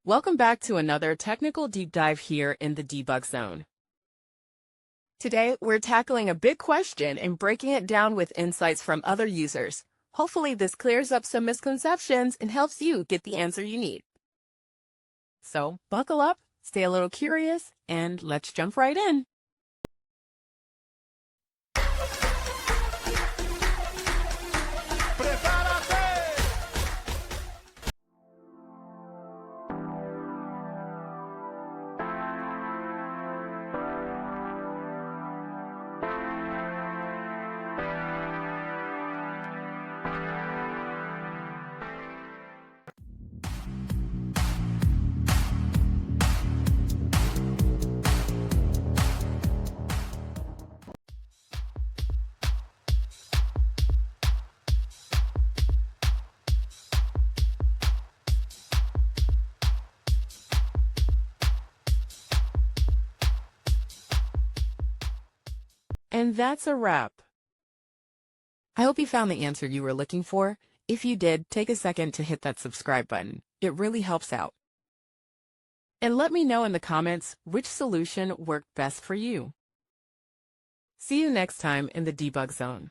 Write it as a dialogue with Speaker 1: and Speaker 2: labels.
Speaker 1: Welcome back to another technical deep dive here in the debug zone. Today, we're tackling a big question and breaking it down with insights from other users. Hopefully, this clears up some misconceptions and helps you get the answer you need. So, buckle up, stay a little curious, and let's jump right in. And that's a wrap. I hope you found the answer you were looking for. If you did, take a second to hit that subscribe button. It really helps out. And let me know in the comments which solution worked best for you. See you next time in the debug zone.